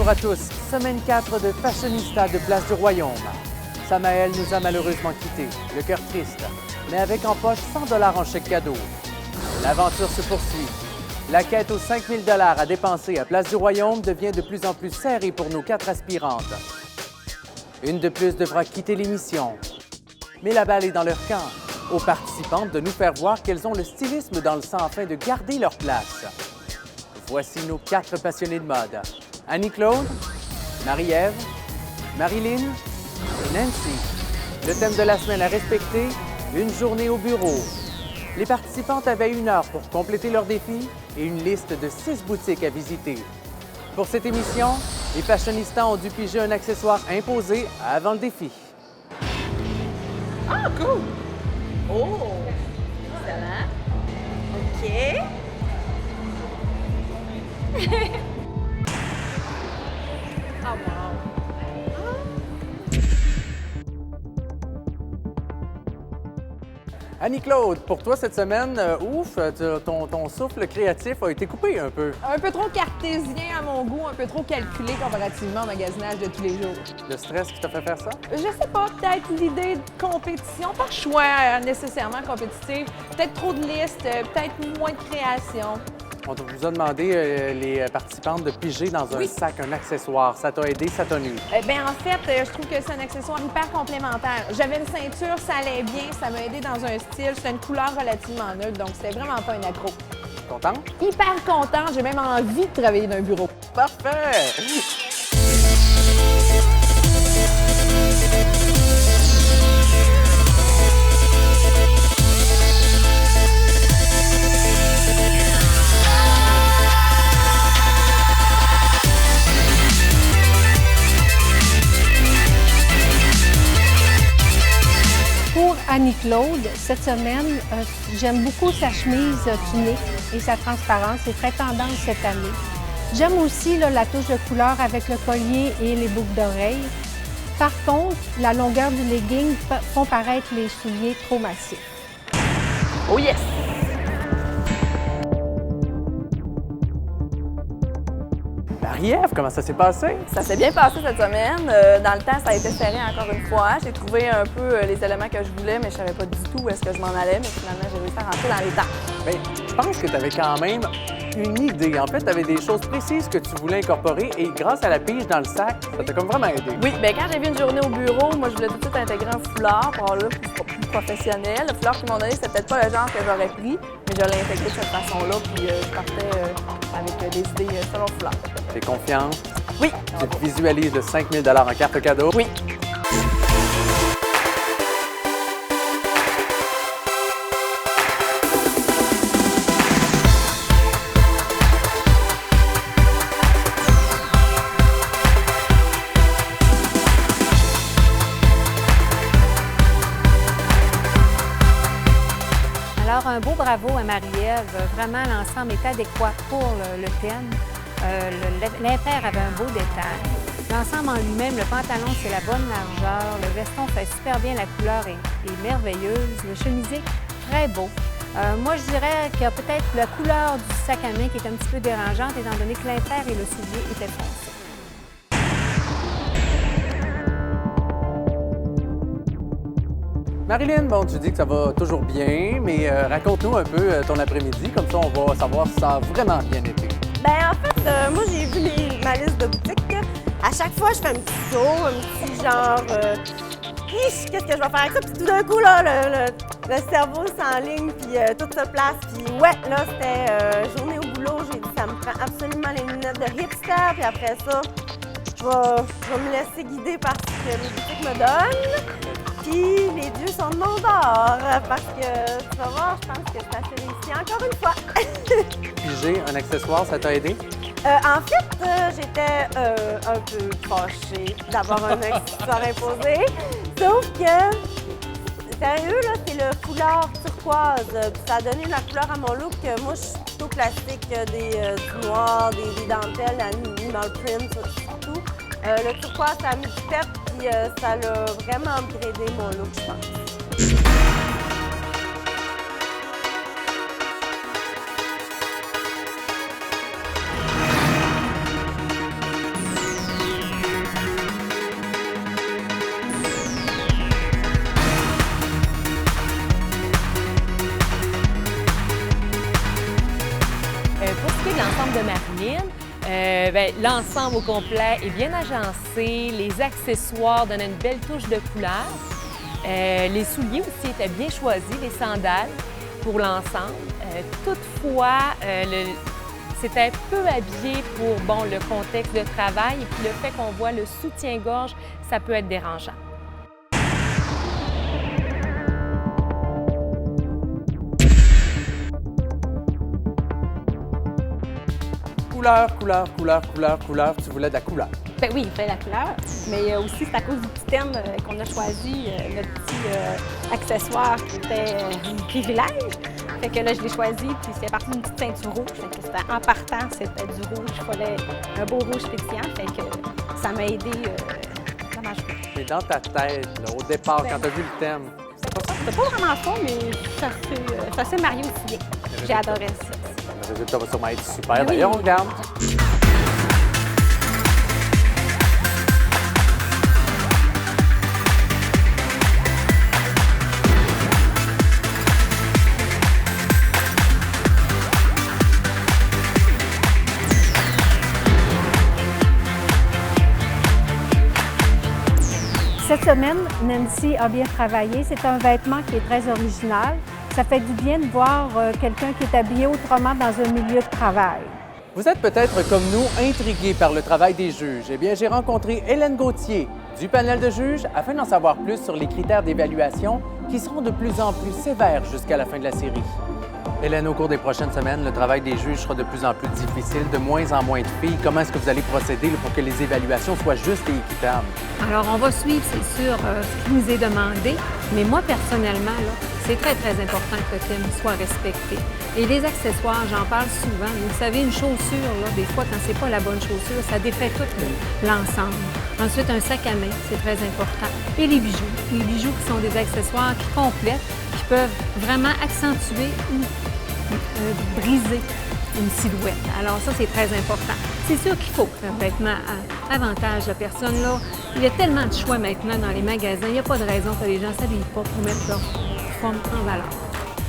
Bonjour à tous. Semaine 4 de Fashionista de Place du Royaume. Samael nous a malheureusement quittés, le cœur triste, mais avec en poche 100 $ en chèque cadeau. L'aventure se poursuit. La quête aux 5 000 $ à dépenser à Place du Royaume devient de plus en plus serrée pour nos 4 aspirantes. Une de plus devra quitter l'émission. Mais la balle est dans leur camp. Aux participantes de nous faire voir qu'elles ont le stylisme dans le sang afin de garder leur place. Voici nos 4 passionnés de mode. Annie-Claude, Marie-Ève, Marilyn et Nancy. Le thème de la semaine à respecter, une journée au bureau. Les participantes avaient 1 heure pour compléter leur défi et une liste de 6 boutiques à visiter. Pour cette émission, les fashionistas ont dû piger un accessoire imposé avant le défi. Ah, cool! Oh! Excellent. OK. Oh, wow. Annie-Claude, pour toi cette semaine, ton souffle créatif a été coupé un peu. Un peu trop cartésien à mon goût, un peu trop calculé comparativement au magasinage de tous les jours. Le stress qui t'a fait faire ça? Je sais pas, peut-être l'idée de compétition, pas de choix nécessairement compétitif, peut-être trop de listes, peut-être moins de création. On vous a demandé, les participantes, de piger dans un sac, un accessoire. Ça t'a aidé, ça t'a nu? Bien, en fait, je trouve que c'est un accessoire hyper complémentaire. J'avais une ceinture, ça allait bien, ça m'a aidé dans un style. C'est une couleur relativement neutre, donc c'était vraiment pas un accro. Contente? Hyper contente, j'ai même envie de travailler dans un bureau. Parfait! Pour Annie-Claude, cette semaine, j'aime beaucoup sa chemise tunique et sa transparence. C'est très tendance cette année. J'aime aussi la touche de couleur avec le collier et les boucles d'oreilles. Par contre, la longueur du legging font paraître les souliers trop massifs. Oh yes! Marie-Ève, comment ça s'est passé? Ça s'est bien passé cette semaine. Dans le temps, ça a été serré encore une fois. J'ai trouvé un peu les éléments que je voulais, mais je savais pas du tout où est-ce que je m'en allais. Mais finalement, j'ai réussi à rentrer dans les temps. Bien, je pense que tu avais quand même une idée. En fait, tu avais des choses précises que tu voulais incorporer et grâce à la pige dans le sac, ça t'a comme vraiment aidé. Oui, bien quand j'ai vu une journée au bureau, moi, je voulais tout de suite intégrer un foulard pour avoir l'air plus professionnel. Le foulard qu'ils m'ont donné, c'était peut-être pas le genre que j'aurais pris, mais je l'ai intégré de cette façon-là, puis je partais avec des idées selon le foulard. T'es confiante? Oui. Tu te visualises de 5 000 $ en carte cadeau? Oui. Alors, un beau bravo à Marie-Ève. Vraiment, l'ensemble est adéquat pour le thème. L'impair avait un beau détail. L'ensemble en lui-même, le pantalon, c'est la bonne largeur. Le veston fait super bien, la couleur est merveilleuse. Le chemisier, très beau. Moi, je dirais qu'il y a peut-être la couleur du sac à main qui est un petit peu dérangeante, étant donné que l'impair et le soulier étaient foncés. Marilyn, bon, tu dis que ça va toujours bien, mais raconte-nous un peu ton après-midi, comme ça on va savoir si ça a vraiment bien été. Ben en fait, moi j'ai vu ma liste de boutiques. À chaque fois, je fais un petit saut, un petit genre, qu'est-ce que je vais faire avec ça? Puis tout d'un coup, là, le cerveau s'enligne, puis tout se place. Puis ouais, là, c'était journée au boulot. J'ai dit, ça me prend absolument les lunettes de hipster. Puis après ça, je vais me laisser guider par ce que les boutiques me donnent. Puis les dieux sont de mon bord, parce que tu vas voir, je pense que c'est assez réussi encore une fois. Piger un accessoire, ça t'a aidé? En fait, j'étais un peu fâchée d'avoir un accessoire imposé. Sauf que, sérieux, là, c'est le foulard turquoise. Puis ça a donné la couleur à mon look. Moi, je suis plutôt classique, du noir, des dentelles, dans le print, surtout. Le turquoise, ça a mis du pep, puis ça l'a vraiment upgradé mon look, je pense. L'ensemble au complet est bien agencé, les accessoires donnent une belle touche de couleur. Les souliers aussi étaient bien choisis, les sandales pour l'ensemble. Toutefois, c'était peu habillé pour le contexte de travail et puis le fait qu'on voit le soutien-gorge, ça peut être dérangeant. Couleur, couleur, couleur, couleur, couleur. Tu voulais de la couleur. Ben oui, il fait la couleur, mais aussi c'est à cause du petit thème qu'on a choisi, notre petit accessoire qui était un privilège. Fait que là, je l'ai choisi, puis c'est parti d'une petite ceinture rouge. Fait que c'était, en partant, c'était du rouge. Il fallait un beau rouge pétillant. Fait que ça m'a aidé dans ma journée. Mais dans ta tête, là, au départ, quand tu as vu le thème, C'était pas vraiment ça, mais ça s'est marié aussi bien. J'ai adoré ça. le résultat va sûrement être super. Oui. D'ailleurs, on regarde. Cette semaine, Nancy a bien travaillé. C'est un vêtement qui est très original. Ça fait du bien de voir quelqu'un qui est habillé autrement dans un milieu de travail. Vous êtes peut-être comme nous intrigués par le travail des juges. Eh bien, j'ai rencontré Hélène Gauthier du panel de juges afin d'en savoir plus sur les critères d'évaluation qui seront de plus en plus sévères jusqu'à la fin de la série. Hélène, au cours des prochaines semaines, le travail des juges sera de plus en plus difficile, de moins en moins de filles. Comment est-ce que vous allez procéder pour que les évaluations soient justes et équitables? Alors, on va suivre, c'est sûr, ce qui nous est demandé, mais moi, personnellement, là, c'est très, très important que le thème soit respecté. Et les accessoires, j'en parle souvent. Vous savez, une chaussure, là, des fois, quand c'est pas la bonne chaussure, ça défait tout l'ensemble. Ensuite, un sac à main, c'est très important. Et les bijoux. Les bijoux qui sont des accessoires qui complètent, qui peuvent vraiment accentuer ou briser une silhouette. Alors ça, c'est très important. C'est sûr qu'il faut un vêtement avantage la personne. Là, il y a tellement de choix maintenant dans les magasins. Il n'y a pas de raison que les gens ne s'habillent pas pour mettre leur forme en valeur.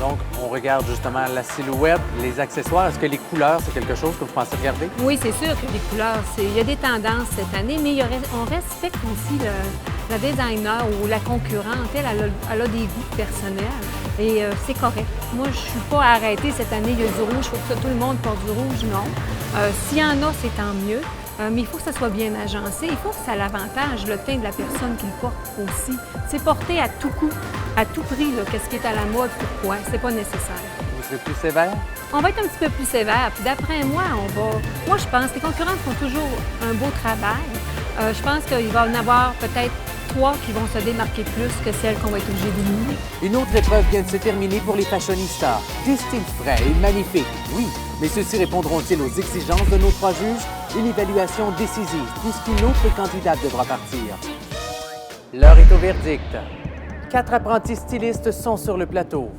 Donc, on regarde justement la silhouette, les accessoires. Est-ce que les couleurs, c'est quelque chose que vous pensez regarder? Oui, c'est sûr que les couleurs, il y a des tendances cette année, mais on respecte aussi la designer ou la concurrente. Elle a des goûts personnels et c'est correct. Moi, je ne suis pas arrêtée cette année, il y a du rouge, il faut que tout le monde porte du rouge, non. S'il y en a, c'est tant mieux. Mais il faut que ça soit bien agencé. Il faut que ça l'avantage, le teint de la personne qui le porte aussi. C'est porté à tout coup, à tout prix, qu'est-ce qui est à la mode, pourquoi. C'est pas nécessaire. Vous serez plus sévère? On va être un petit peu plus sévère. Puis d'après moi, moi, je pense que les concurrents font toujours un beau travail. Je pense qu'il va y en avoir peut-être 3 qui vont se démarquer plus que celles qu'on va être obligé d'éliminer. Une autre épreuve vient de se terminer pour les fashionistas. Des styles frais et magnifiques, oui. Mais ceux-ci répondront-ils aux exigences de nos 3 juges? Une évaluation décisive, puisqu'une autre candidate devra partir. L'heure est au verdict. 4 apprentis stylistes sont sur le plateau.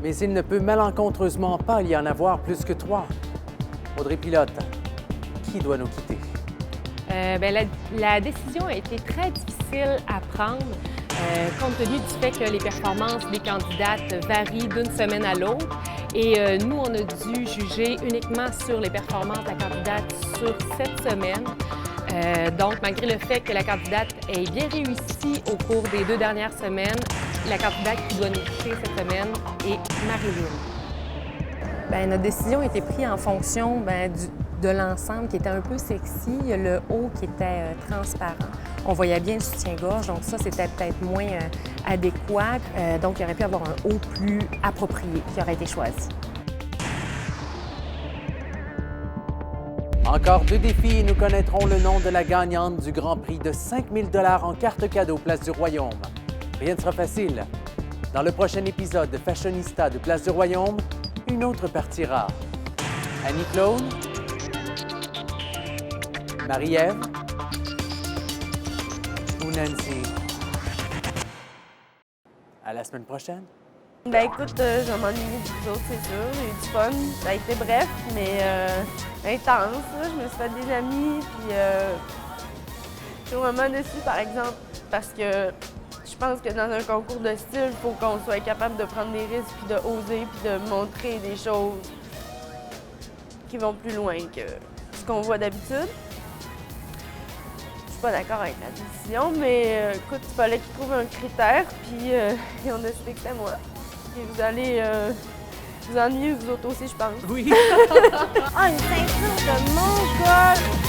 Mais il ne peut malencontreusement pas y en avoir plus que 3. Audrey Pilote, qui doit nous quitter? La décision a été très difficile à prendre compte tenu du fait que les performances des candidates varient d'une semaine à l'autre. Et nous, on a dû juger uniquement sur les performances de la candidate sur cette semaine. Donc, malgré le fait que la candidate ait bien réussi au cours des 2 dernières semaines, la candidate qui doit nous quitter cette semaine est Marie-Lynne. Notre décision a été prise en fonction de l'ensemble qui était un peu sexy, le haut qui était transparent. On voyait bien le soutien-gorge, donc ça, c'était peut-être moins adéquat. Donc, il aurait pu avoir un haut plus approprié qui aurait été choisi. Encore 2 défis et nous connaîtrons le nom de la gagnante du Grand Prix de 5 000 $ en carte cadeau Place du Royaume. Rien ne sera facile. Dans le prochain épisode de Fashionista de Place du Royaume, une autre partira. Annie-Claude, Marie-Ève ou Nancy? À la semaine prochaine. Écoute, je m'ennuie des autres, c'est sûr. J'ai eu du fun. Ça a été bref, mais intense. Là. Je me suis fait des amis, puis je suis vraiment déçue, par exemple, parce que je pense que dans un concours de style, il faut qu'on soit capable de prendre des risques, puis de oser, puis de montrer des choses qui vont plus loin que ce qu'on voit d'habitude. Je suis pas d'accord avec la décision, mais écoute, il fallait qu'ils trouvent un critère, puis ils ont décidé que c'était moi. Et vous allez vous ennuyer, vous autres aussi, je pense. Oui. Ah, une ceinture de Mongol!